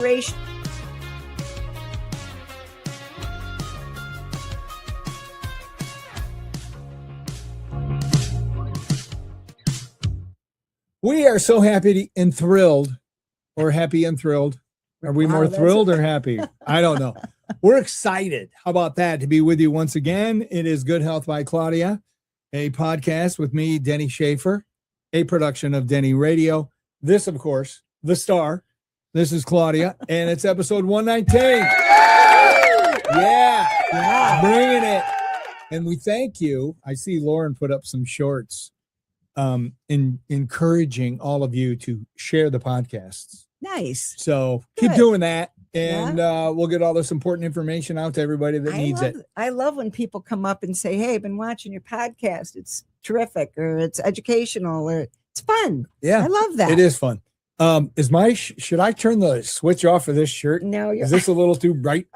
Ratio. We are so happy and thrilled, or happy and thrilled. Are we more thrilled or happy? I don't know. We're excited. How about that? To be with you once again. It is Good Health by Claudia, a podcast with me, Denny Schaefer, a production of Denny Radio. This, of course, the star. This is Claudia, and it's episode 119. Yeah, bringing it. And we thank you. I see Lauren put up some shorts in encouraging all of you to share the podcasts. Nice. So keep doing that, and we'll get all this important information out to everybody that needs it. I love when people come up and say, hey, I've been watching your podcast. It's terrific, or it's educational, or it's fun. Yeah. I love that. It is fun. Should I turn the switch off for this shirt? No. Is this a little too bright?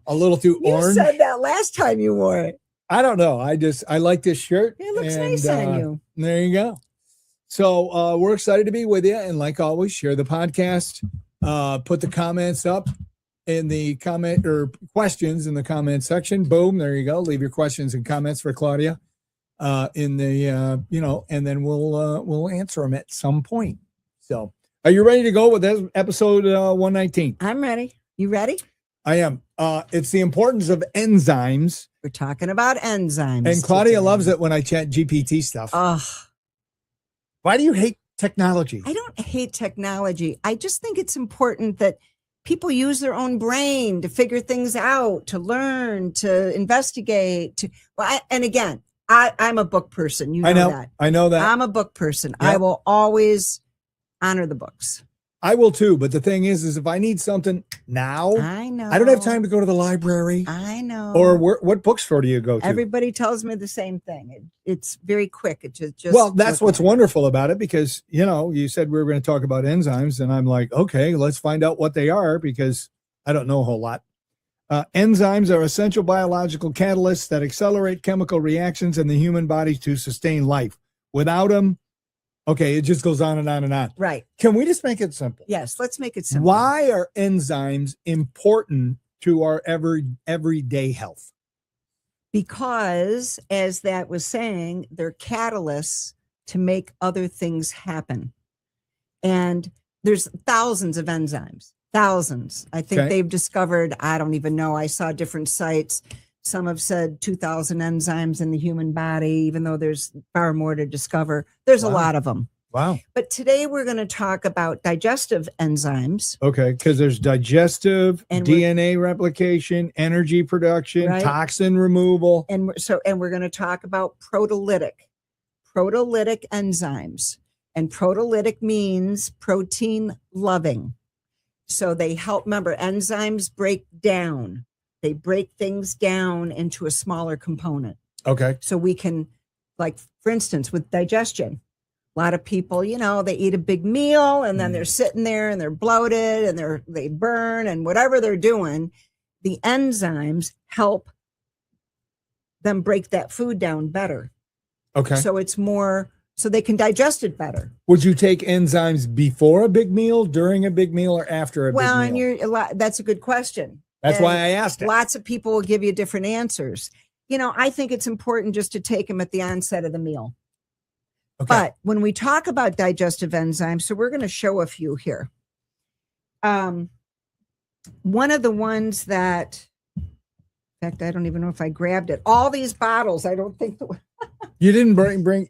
A little too orange? You said that last time you wore it. I don't know. I like this shirt. It looks nice on you. There you go. So we're excited to be with you. And like always, share the podcast. Put the comments up in the comment or questions in the comment section. Boom. There you go. Leave your questions and comments for Claudia in the, and then we'll answer them at some point. So are you ready to go with this episode 119? I'm ready. You ready? I am. It's the importance of enzymes. We're talking about enzymes. And Claudia loves it when I chat GPT stuff. Why do you hate technology? I don't hate technology. I just think it's important that people use their own brain to figure things out, to learn, to investigate. And again, I'm a book person. You know that. I know that. I'm a book person. Yep. I will always honor the books. I will too, but the thing is if I need something now, I know I don't have time to go to the library. I know. Or what bookstore do you go to? Everybody tells me the same thing. It's very quick. It just well, that's what's wonderful about it, because you said we were going to talk about enzymes, and I'm like, okay, let's find out what they are, because I don't know a whole lot. Enzymes are essential biological catalysts that accelerate chemical reactions in the human body to sustain life. Without them, okay, it just goes on and on and on. Right. Can we just make it simple? Yes, let's make it simple. Why are enzymes important to our everyday health? Because, as that was saying, they're catalysts to make other things happen. And there's thousands of enzymes, thousands. I think they've discovered, I don't even know. I saw different sites. Some have said 2,000 enzymes in the human body, even though there's far more to discover. There's a lot of them. Wow. But today we're going to talk about digestive enzymes. Okay, because there's digestive, and DNA replication, energy production, toxin removal. And we're going to talk about proteolytic enzymes. And proteolytic means protein loving. So they help, remember, enzymes break down. They break things down into a smaller component. Okay. So we can, like, for instance, with digestion, a lot of people, they eat a big meal and then they're sitting there and they're bloated and they burn and whatever they're doing. The enzymes help them break that food down better. Okay. So it's more, so they can digest it better. Would you take enzymes before a big meal, during a big meal, or after a big meal? Well, that's a good question. That's why I asked it. Lots of people will give you different answers. I think it's important just to take them at the onset of the meal. Okay. But when we talk about digestive enzymes, so we're going to show a few here. One of the ones that, in fact, I don't even know if I grabbed it. All these bottles, I don't think. You didn't bring,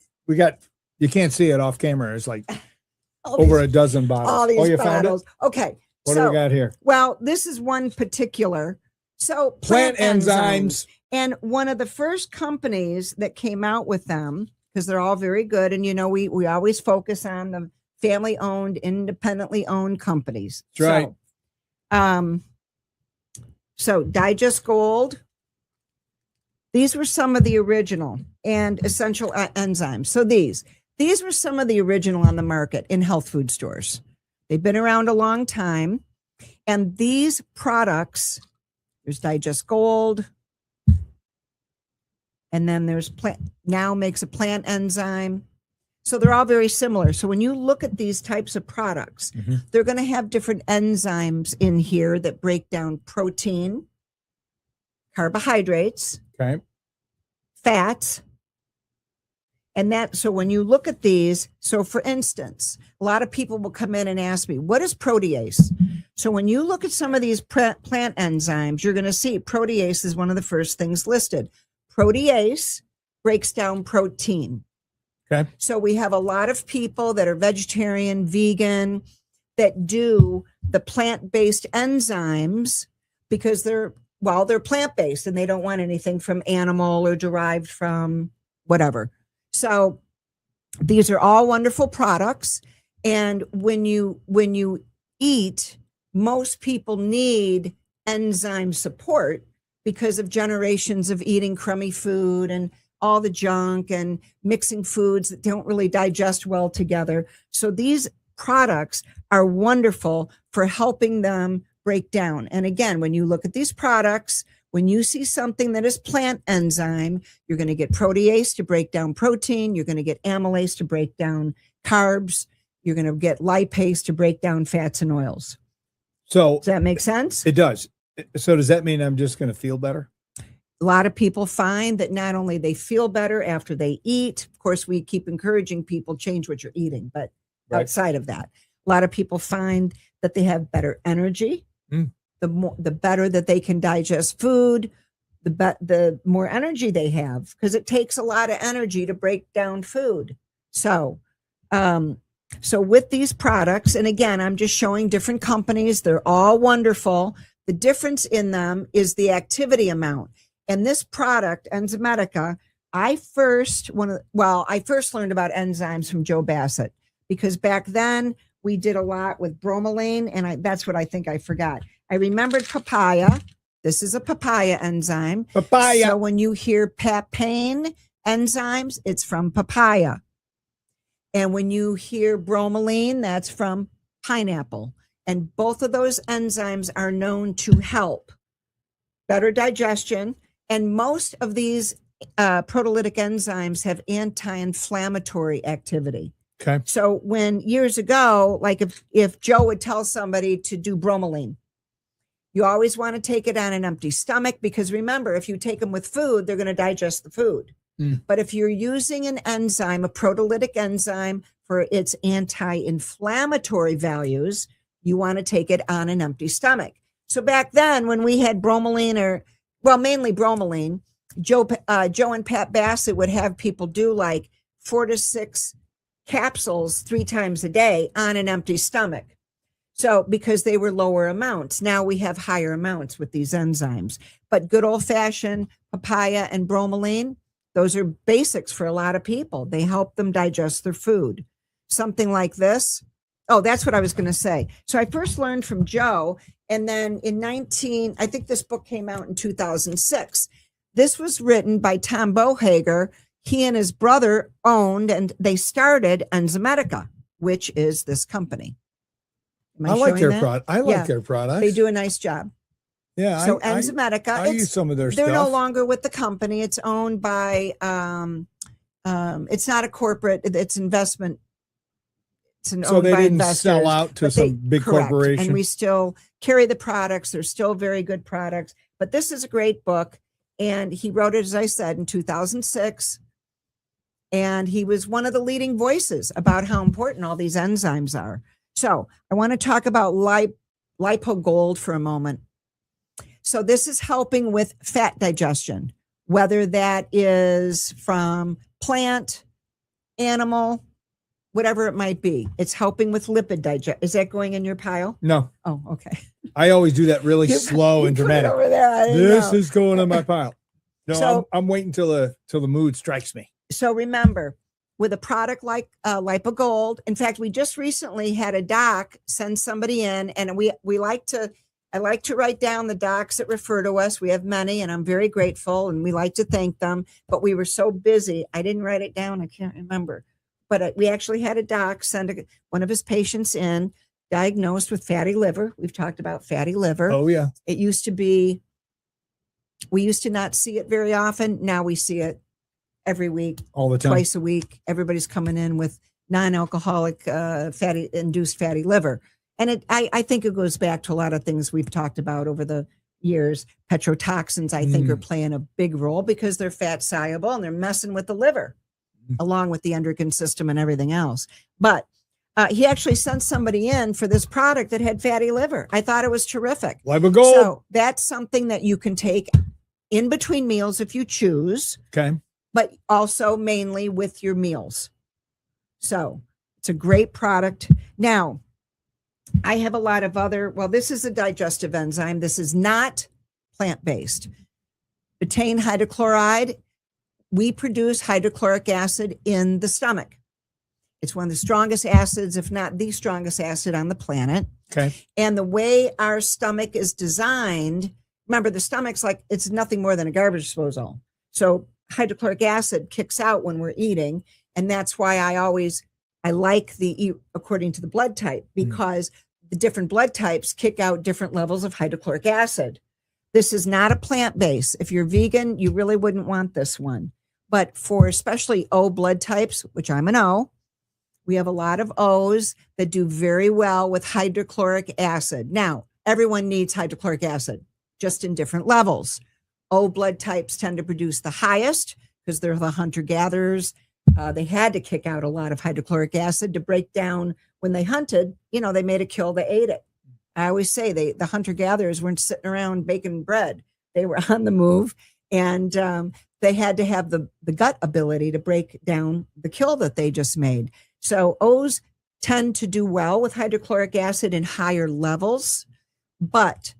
you can't see it off camera. It's like over a dozen bottles. All these bottles. Found it? Okay. What do we got here? Well, this is one particular. So plant enzymes. And one of the first companies that came out with them, because they're all very good. And, we always focus on the family owned, independently owned companies. That's right. So Digest Gold. These were some of the original and essential enzymes. So these were some of the original on the market in health food stores. They've been around a long time. And these products, there's Digest Gold. And then there's now makes a plant enzyme. So they're all very similar. So when you look at these types of products, they're going to have different enzymes in here that break down protein, carbohydrates, fats. And that, so when you look at these, so for instance, a lot of people will come in and ask me, what is protease? So when you look at some of these plant enzymes, you're going to see protease is one of the first things listed. Protease breaks down protein. Okay. So we have a lot of people that are vegetarian, vegan, that do the plant-based enzymes because they're plant-based and they don't want anything from animal or derived from whatever. So these are all wonderful products. And when you eat, most people need enzyme support because of generations of eating crummy food and all the junk and mixing foods that don't really digest well together. So these products are wonderful for helping them break down. And again, when you look at these products, when you see something that is plant enzyme, you're going to get protease to break down protein. You're going to get amylase to break down carbs. You're going to get lipase to break down fats and oils. So does that make sense? It does. So does that mean I'm just going to feel better? A lot of people find that not only they feel better after they eat, of course, we keep encouraging people change what you're eating, but outside of that, a lot of people find that they have better energy. The better that they can digest food, the more energy they have, because it takes a lot of energy to break down food. So with these products, and again, I'm just showing different companies. They're all wonderful. The difference in them is the activity amount. And this product, Enzymatica, I first learned about enzymes from Joe Bassett, because back then we did a lot with bromelain, and that's what I think I forgot. I remembered papaya. This is a papaya enzyme. Papaya. So when you hear papain enzymes, it's from papaya. And when you hear bromelain, that's from pineapple. And both of those enzymes are known to help better digestion. And most of these proteolytic enzymes have anti-inflammatory activity. Okay. So when years ago, like if Joe would tell somebody to do bromelain, you always want to take it on an empty stomach, because remember, if you take them with food, they're going to digest the food. But if you're using an enzyme, a proteolytic enzyme, for its anti-inflammatory values, you want to take it on an empty stomach. So back then, when we had bromelain, mainly bromelain, Joe and Pat Bassett would have people do like 4 to 6 capsules 3 times a day on an empty stomach. So because they were lower amounts, now we have higher amounts with these enzymes. But good old fashioned papaya and bromelain, those are basics for a lot of people. They help them digest their food. Something like this. Oh, that's what I was going to say. So I first learned from Joe, and then I think this book came out in 2006. This was written by Tom Bohager. He and his brother owned, and they started Enzymatica, which is this company. I like their product. I like their products. They do a nice job. Yeah. So Enzymatica, I use some of their stuff. They're no longer with the company. It's owned by, it's not a corporate, it's investment. So they didn't sell out to some big corporation. And we still carry the products. They're still very good products. But this is a great book. And he wrote it, as I said, in 2006. And he was one of the leading voices about how important all these enzymes are. So I want to talk about LipoGold for a moment. So this is helping with fat digestion, whether that is from plant, animal, whatever it might be. It's helping with lipid digestion. Is that going in your pile? No. Oh, okay. I always do that really slow and dramatic. Over there. This is going in my pile. No, so, I'm waiting till the mood strikes me. So remember, with a product like LipoGold, in fact, we just recently had a doc send somebody in, and I like to write down the docs that refer to us. We have many, and I'm very grateful, and we like to thank them. But we were so busy, I didn't write it down. I can't remember. But we actually had a doc send one of his patients in, diagnosed with fatty liver. We've talked about fatty liver. Oh, yeah. It used to be, we used to not see it very often. Now we see it every week, all the time. twice a week. Everybody's coming in with non-alcoholic induced fatty liver. And I think it goes back to a lot of things we've talked about over the years. Petrotoxins, I think, are playing a big role because they're fat soluble and they're messing with the liver, along with the endocrine system and everything else. But he actually sent somebody in for this product that had fatty liver. I thought it was terrific. Liver Gold. So that's something that you can take in between meals if you choose. Okay. But also mainly with your meals. So it's a great product. Now, I have a lot of this is a digestive enzyme. This is not plant-based. Betaine hydrochloride, we produce hydrochloric acid in the stomach. It's one of the strongest acids, if not the strongest acid on the planet. Okay. And the way our stomach is designed, remember the stomach's like, it's nothing more than a garbage disposal. So hydrochloric acid kicks out when we're eating. And that's why I like the eat according to the blood type, because the different blood types kick out different levels of hydrochloric acid. This is not a plant-based. If you're vegan, you really wouldn't want this one. But for especially O blood types, which I'm an O, we have a lot of O's that do very well with hydrochloric acid. Now, everyone needs hydrochloric acid, just in different levels. O blood types tend to produce the highest because they're the hunter-gatherers. They had to kick out a lot of hydrochloric acid to break down when they hunted. They made a kill, they ate it. I always say the hunter-gatherers weren't sitting around baking bread. They were on the move, and they had to have the gut ability to break down the kill that they just made. So O's tend to do well with hydrochloric acid in higher levels. But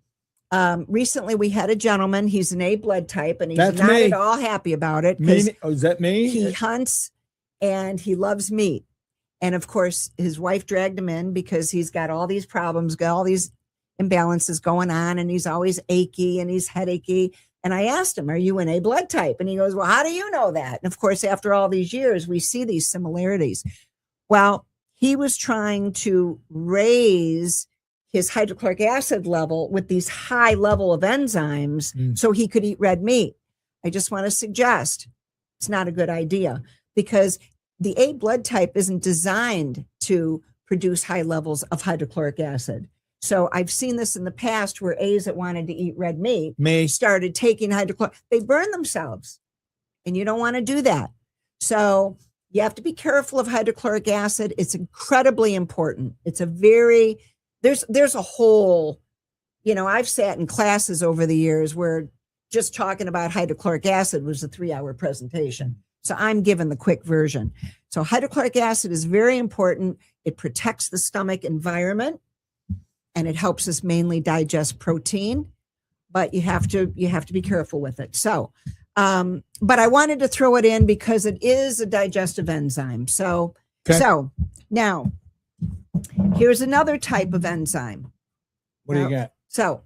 recently we had a gentleman, he's an A blood type, and he's not at all happy about it. Is that me? He hunts and he loves meat. And of course, his wife dragged him in because he's got all these problems, got all these imbalances going on, and he's always achy and he's headachy. And I asked him, are you an A blood type? And he goes, well, how do you know that? And of course, after all these years, we see these similarities. Well, he was trying to raise his hydrochloric acid level with these high level of enzymes so he could eat red meat. I just want to suggest it's not a good idea, because the A blood type isn't designed to produce high levels of hydrochloric acid. So I've seen this in the past where A's that wanted to eat red meat started taking hydrochloric. They burn themselves, and you don't want to do that. So you have to be careful of hydrochloric acid. It's incredibly important. It's there's a whole, I've sat in classes over the years where just talking about hydrochloric acid was a 3-hour presentation. So I'm giving the quick version. So hydrochloric acid is very important. It protects the stomach environment, and it helps us mainly digest protein, but you have to be careful with it. So, but I wanted to throw it in because it is a digestive enzyme. So now here's another type of enzyme. What do you got? So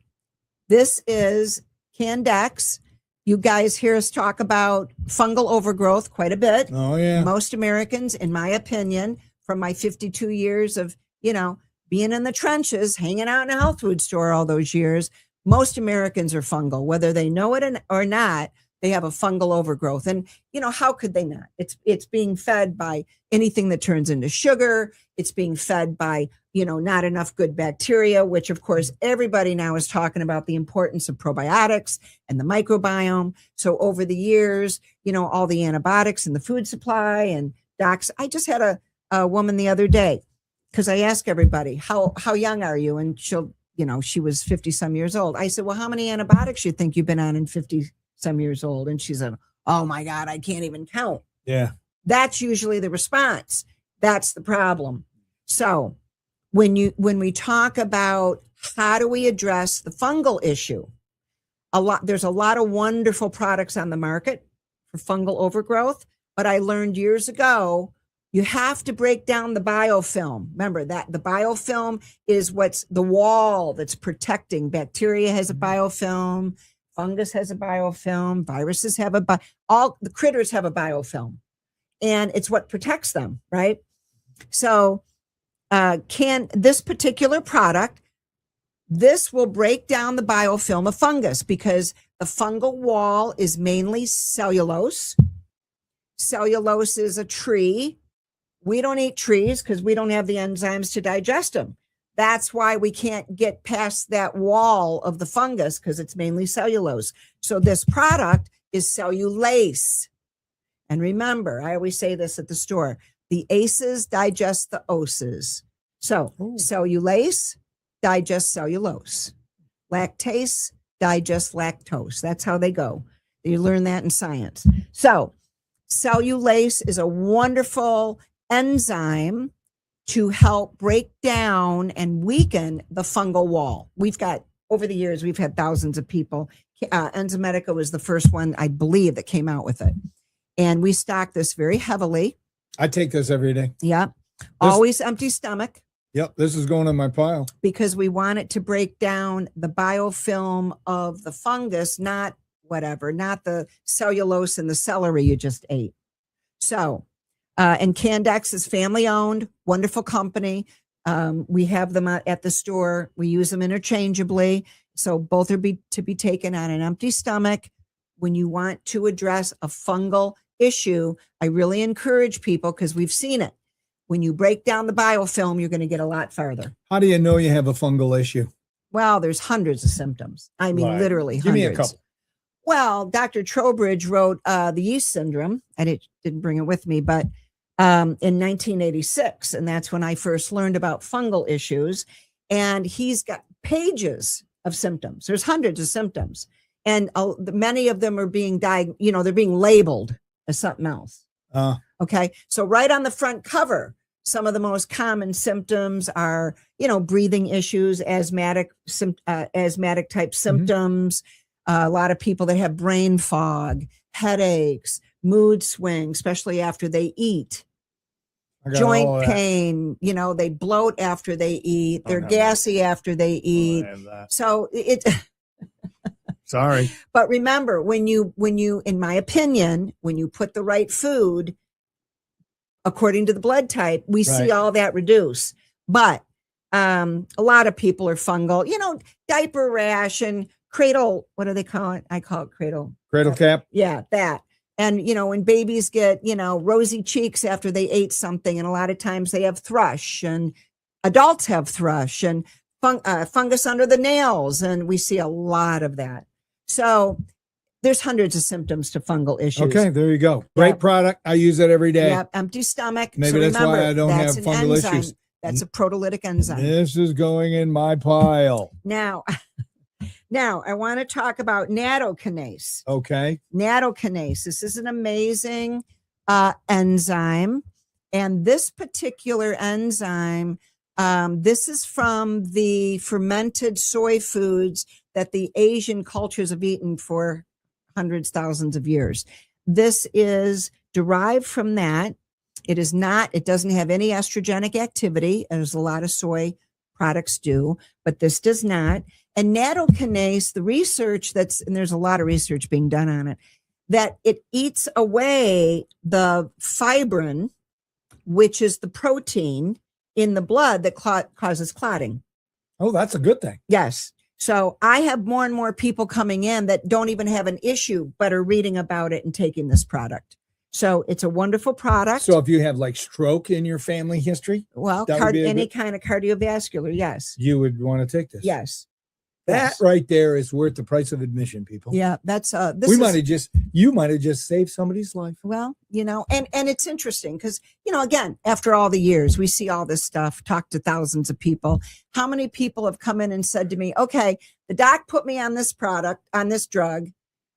this is Candex. You guys hear us talk about fungal overgrowth quite a bit. Oh, yeah. Most Americans, in my opinion, from my 52 years of, being in the trenches, hanging out in a health food store all those years, most Americans are fungal, whether they know it or not. They have a fungal overgrowth. And, how could they not? It's being fed by anything that turns into sugar. It's being fed by, not enough good bacteria, which of course, everybody now is talking about the importance of probiotics and the microbiome. So over the years, all the antibiotics in the food supply and docs. I just had a woman the other day, because I ask everybody, how young are you? And she'll, she was 50 some years old. I said, well, how many antibiotics you think you've been on in 50 some years old? And she said, oh my God, I can't even count. Yeah. That's usually the response. That's the problem. So when we talk about how do we address the fungal issue, there's a lot of wonderful products on the market for fungal overgrowth, but I learned years ago, you have to break down the biofilm. Remember that the biofilm is what's the wall that's protecting. Bacteria has a biofilm. Fungus has a biofilm. Viruses have all the critters have a biofilm, and it's what protects them, right? So this particular product, this will break down the biofilm of fungus, because the fungal wall is mainly cellulose. Cellulose is a tree. We don't eat trees because we don't have the enzymes to digest them. That's why we can't get past that wall of the fungus, because it's mainly cellulose. So this product is cellulase. And remember, I always say this at the store, the aces digest the oses. So cellulase digests cellulose. Lactase digests lactose. That's how they go. You learn that in science. So cellulase is a wonderful enzyme to help break down and weaken the fungal wall. We've got, over the years, we've had thousands of people. Enzymedica was the first one, I believe, that came out with it. And we stock this very heavily. I take this every day. Yep. Always empty stomach. Yep. This is going in my pile. Because we want it to break down the biofilm of the fungus, not the cellulose in the celery you just ate. So, and Candex is family owned, wonderful company. We have them at the store. We use them interchangeably. So both are to be taken on an empty stomach. When you want to address a fungal issue, I really encourage people, because we've seen it. When you break down the biofilm, you're going to get a lot farther. How do you know you have a fungal issue? Well, there's hundreds of symptoms. I mean, literally Give hundreds. me a couple. Well, Dr. Trowbridge wrote the yeast syndrome. I didn't bring it with me, but in 1986. And that's when I first learned about fungal issues. And he's got pages of symptoms. There's hundreds of symptoms. And many of them are being they're being labeled as something else. Okay. So right on the front cover, some of the most common symptoms are, breathing issues, asthmatic type symptoms. A lot of people that have brain fog, headaches, mood swings, especially after they eat. Joint pain, they bloat after they eat. They're gassy after they eat. So Sorry. But remember, when you, in my opinion, when you put the right food according to the blood type, we see all that reduce. But a lot of people are fungal, diaper rash and cradle. What do they call it? I call it cradle cap. Yeah, that. And, when babies get, rosy cheeks after they ate something, and a lot of times they have thrush, and adults have thrush and fungus under the nails. And we see a lot of that. So there's hundreds of symptoms to fungal issues. Okay, there you go. Great product. I use it every day. Yep, empty stomach. Maybe so that's remember, why I don't have fungal issues. That's a proteolytic enzyme. This is going in my pile. Now I want to talk about nattokinase. Okay. Nattokinase. This is an amazing enzyme. And this particular enzyme, this is from the fermented soy foods that the Asian cultures have eaten for hundreds, thousands of years. This is derived from that. It doesn't have any estrogenic activity, as a lot of soy products do, but this does not. And nattokinase, the research and there's a lot of research being done on it, that it eats away the fibrin, which is the protein in the blood that causes clotting. Oh, that's a good thing. Yes. So I have more and more people coming in that don't even have an issue, but are reading about it and taking this product. So it's a wonderful product. So if you have like stroke in your family history, well, any kind of cardiovascular, yes. You would want to take this. Yes. That right there is worth the price of admission, people. Yeah, that's you might have just saved somebody's life. Well, and it's interesting because, again, after all the years, we see all this stuff, talk to thousands of people. How many people have come in and said to me, okay, the doc put me on this product, on this drug,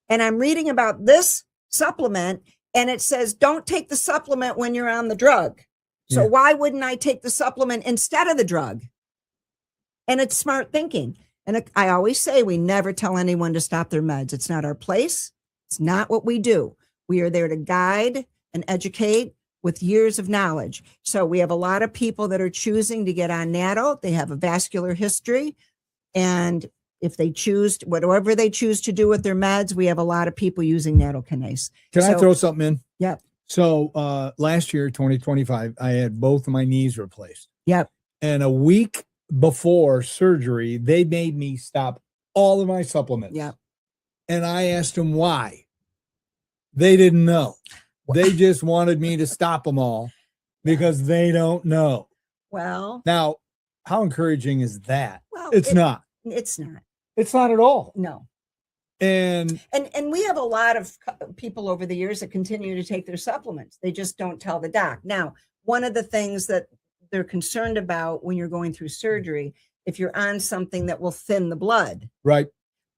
and I'm reading about this supplement, and it says, don't take the supplement when you're on the drug. So why wouldn't I take the supplement instead of the drug? And it's smart thinking. And I always say we never tell anyone to stop their meds. It's not our place. It's not what we do. We are there to guide and educate with years of knowledge. So we have a lot of people that are choosing to get on Natto. They have a vascular history. And if they choose, whatever they choose to do with their meds, we have a lot of people using nattokinase. Can I throw something in? Yep. So last year, 2025, I had both of my knees replaced. Yep. And a week before surgery, they made me stop all of my supplements. Yep. And I asked them why. They didn't know. They just wanted me to stop them all because they don't know. Well, now, how encouraging is that? well, It's not. It's not. It's not at all. No. And we have a lot of people over the years that continue to take their supplements. They just don't tell the doc. Now, one of the things that they're concerned about when you're going through surgery, if you're on something that will thin the blood. right.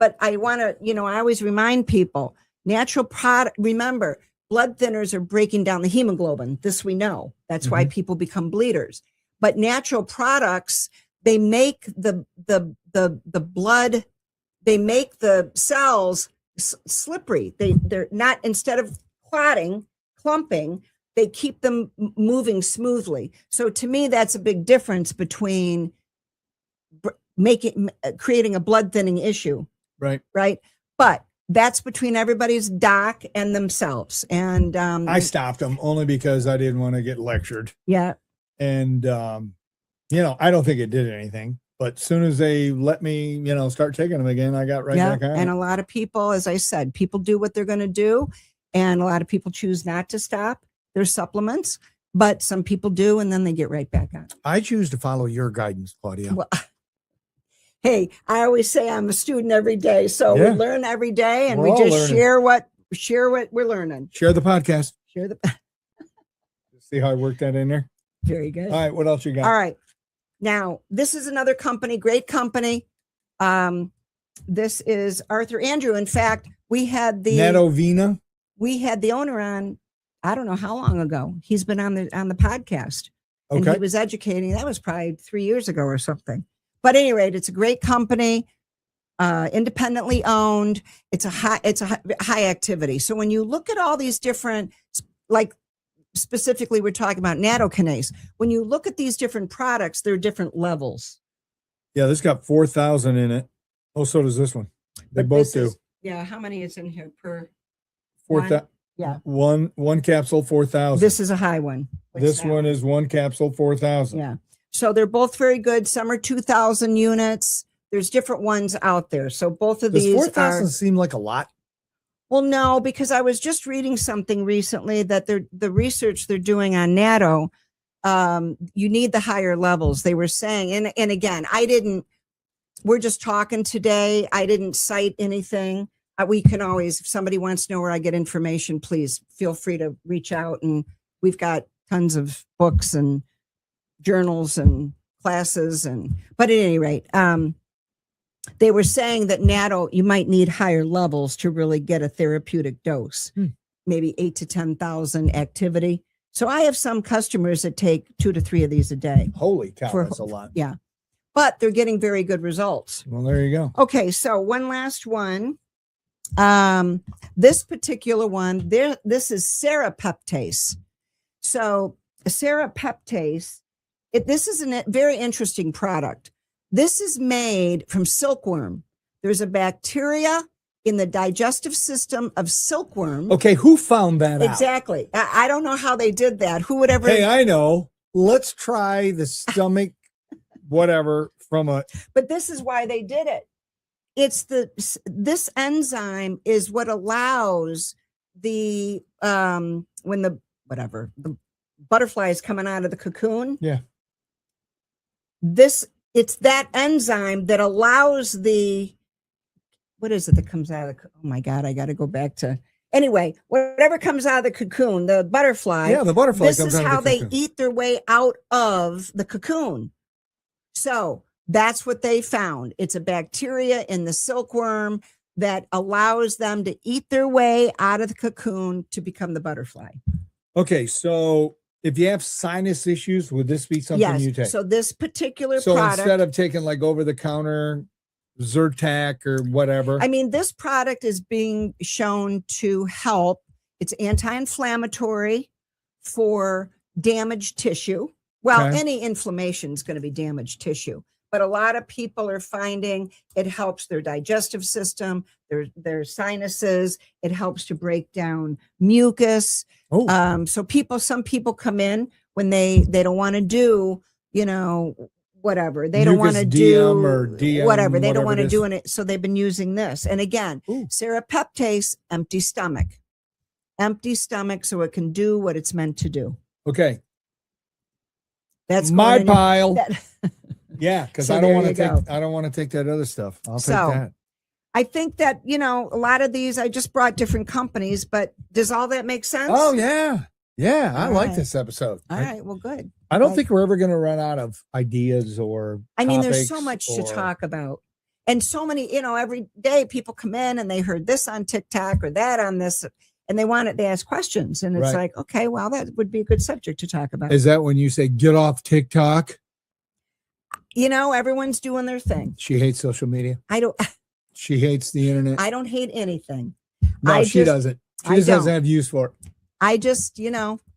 But I want to, I always remind people, natural product, remember, blood thinners are breaking down the hemoglobin. This we know. That's why people become bleeders. But natural products, they make the blood, they make the cells slippery. They're not, instead of clumping, they keep them moving smoothly. So to me, that's a big difference between creating a blood thinning issue. Right. But that's between everybody's doc and themselves. And I stopped them only because I didn't want to get lectured. Yeah. And, I don't think it did anything. But as soon as they let me, start taking them again, I got right back on. And a lot of people, as I said, people do what they're going to do. And a lot of people choose not to stop their supplements. But some people do, and then they get right back on. I choose to follow your guidance, Claudia. Well, hey, I always say I'm a student every day. So we learn every day, and we just share what we're learning. Share the podcast. Share the See how I worked that in there? Very good. All right, what else you got? All right. Now, this is another company, great company. This is Arthur Andrew. In fact, we had the Nattokinase. We had the owner on, I don't know how long ago. He's been on the podcast. And Okay. he was educating. That was probably 3 years ago or something. But at any rate, it's a great company, independently owned. It's a high activity. So when you look at all these different, like specifically, we're talking about Nattokinase. When you look at these different products, there are different levels. Yeah, this got 4,000 in it. Oh, so does this one. They But both do. How many is in here per? 4,000. Yeah. One capsule, 4,000. This is a high one. This one is one capsule, 4,000. Yeah. So they're both very good. Some are 2,000 units. There's different ones out there. So both of Does these 4,000 seem like a lot? Well, no, because I was just reading something recently that the research they're doing on natto, you need the higher levels. They were saying, and again, we're just talking today. I didn't cite anything. We can always, if somebody wants to know where I get information, please feel free to reach out. And we've got tons of books and journals and classes. But at any rate, they were saying that natto, you might need higher levels to really get a therapeutic dose, maybe 8 to 10,000 activity. So I have some customers that take 2 to 3 of these a day. Holy cow, that's a lot. Yeah. But they're getting very good results. Well, there you go. Okay. So one last one. This particular one, this is Serrapeptase. So Serrapeptase, this is a very interesting product. This is made from silkworm. There's a bacteria in the digestive system of silkworm. Okay, who found that out? Exactly. I don't know how they did that. Who would ever? Hey, I know. Let's try the stomach, whatever, from a. But this is why they did it. This enzyme is what allows the when the butterfly is coming out of the cocoon. Yeah. It's that enzyme that allows what is it that comes out of oh my God, I got to go back to, anyway, whatever comes out of the cocoon, the butterfly. Yeah, the butterfly This comes is out how of the they cocoon. eat their way out of the cocoon. So that's what they found. It's a bacteria in the silkworm that allows them to eat their way out of the cocoon to become the butterfly. Okay, so if you have sinus issues, would this be something you take? So this particular So product, instead of taking like over the counter Zyrtec or whatever. I mean, this product is being shown to help. It's anti-inflammatory for damaged tissue. Well, Okay. any inflammation is going to be damaged tissue, but a lot of people are finding it helps their digestive system, their sinuses. It helps to break down mucus. Oh. So some people come in when they don't want to do, whatever. They don't want to do or DM, whatever. They don't want to it is. do it. So they've been using this. And again, Ooh. Serrapeptase, empty stomach. empty stomach so it can do what it's meant to do. Okay. That's my going in- pile. that- Yeah, because So I don't there want to you take. go. I don't want to take that other stuff. I'll take So, that. I think that, a lot of these, I just brought different companies, but does all that make sense? Oh yeah, yeah. I All like right. this episode. All right. Well, good. I don't Well, think we're ever going to run out of ideas or. I mean, there's so topics much to or- talk about. And so many, every day people come in and they heard this on TikTok or that on this, and they ask questions. And it's Right. like, okay, well, that would be a good subject to talk about. Is that when you say get off TikTok? Everyone's doing their thing. She hates social media. I don't She hates the internet. I don't hate anything. No, I she just- doesn't. She I just doesn't don't. have use for it. I just,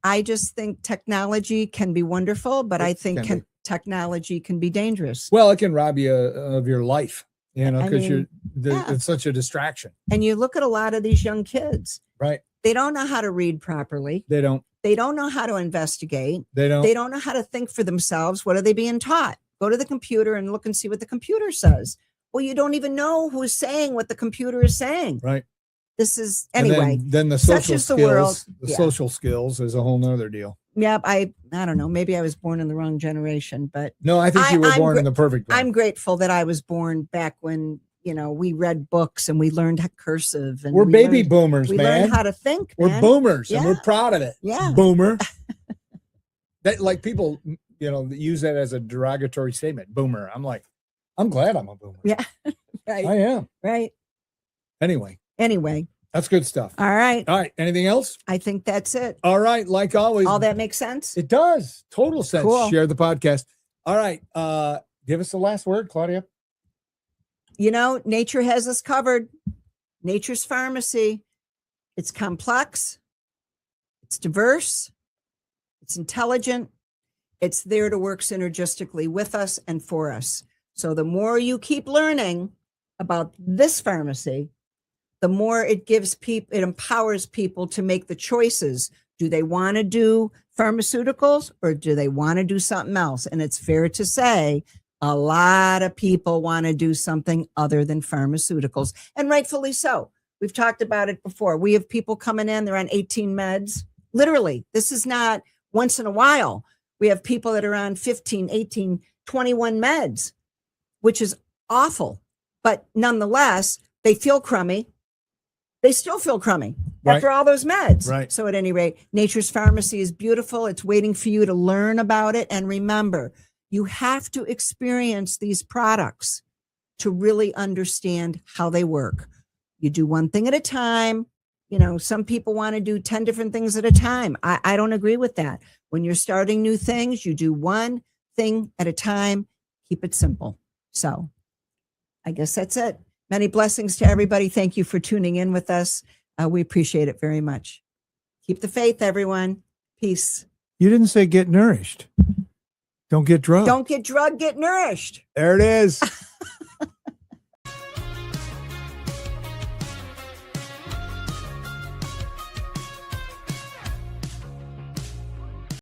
I just think technology can be wonderful, but I think can be. technology can be dangerous. Well, it can rob you of your life, I because mean, yeah. it's such a distraction, And you look at a lot of these young kids, right? they don't know how to read properly. They don't. They don't know how to investigate. They don't. They don't know how to think for themselves. What are they being taught? Go to the computer and look and see what the computer says. Well, you don't even know who's saying what the computer is saying. Right. This is And anyway. then the such social is the skills. world. The Yeah. social skills is a whole nother deal. Yeah, I don't know. Maybe I was born in the wrong generation, but No, I think you were I'm born in the perfect one. I'm grateful that I was born back when, we read books and we learned cursive and We're we baby learned, boomers, we man. learned how to think. We're man. boomers, and Yeah. we're proud of it. Yeah. Boomer. That like people, use that as a derogatory statement. Boomer. I'm like, I'm glad I'm a boomer. Yeah. Right. I am. Right. Anyway, Anyway. that's good stuff. All right. All right. Anything else? I think that's it. All right. Like always. All that makes sense. It does. Total sense. Cool. Share the podcast. All right. Give us the last word, Claudia. Nature has us covered. Nature's pharmacy. It's complex. It's diverse. It's intelligent. It's there to work synergistically with us and for us. So the more you keep learning about this pharmacy, the more it empowers people to make the choices. Do they want to do pharmaceuticals or do they want to do something else? And it's fair to say a lot of people want to do something other than pharmaceuticals, and rightfully so. We've talked about it before. We have people coming in, they're on 18 meds. Literally, this is not once in a while. We have people that are on 15, 18, 21 meds, which is awful. But nonetheless, they feel crummy. They still feel crummy after all those meds. Right. So at any rate, Nature's Pharmacy is beautiful. It's waiting for you to learn about it. And remember, you have to experience these products to really understand how they work. You do one thing at a time. Some people want to do 10 different things at a time. I don't agree with that. When you're starting new things, you do one thing at a time. Keep it simple. So I guess that's it. Many blessings to everybody. Thank you for tuning in with us. We appreciate it very much. Keep the faith, everyone. Peace. You didn't say get nourished. Don't get drugged. Don't get drugged, get nourished. There it is.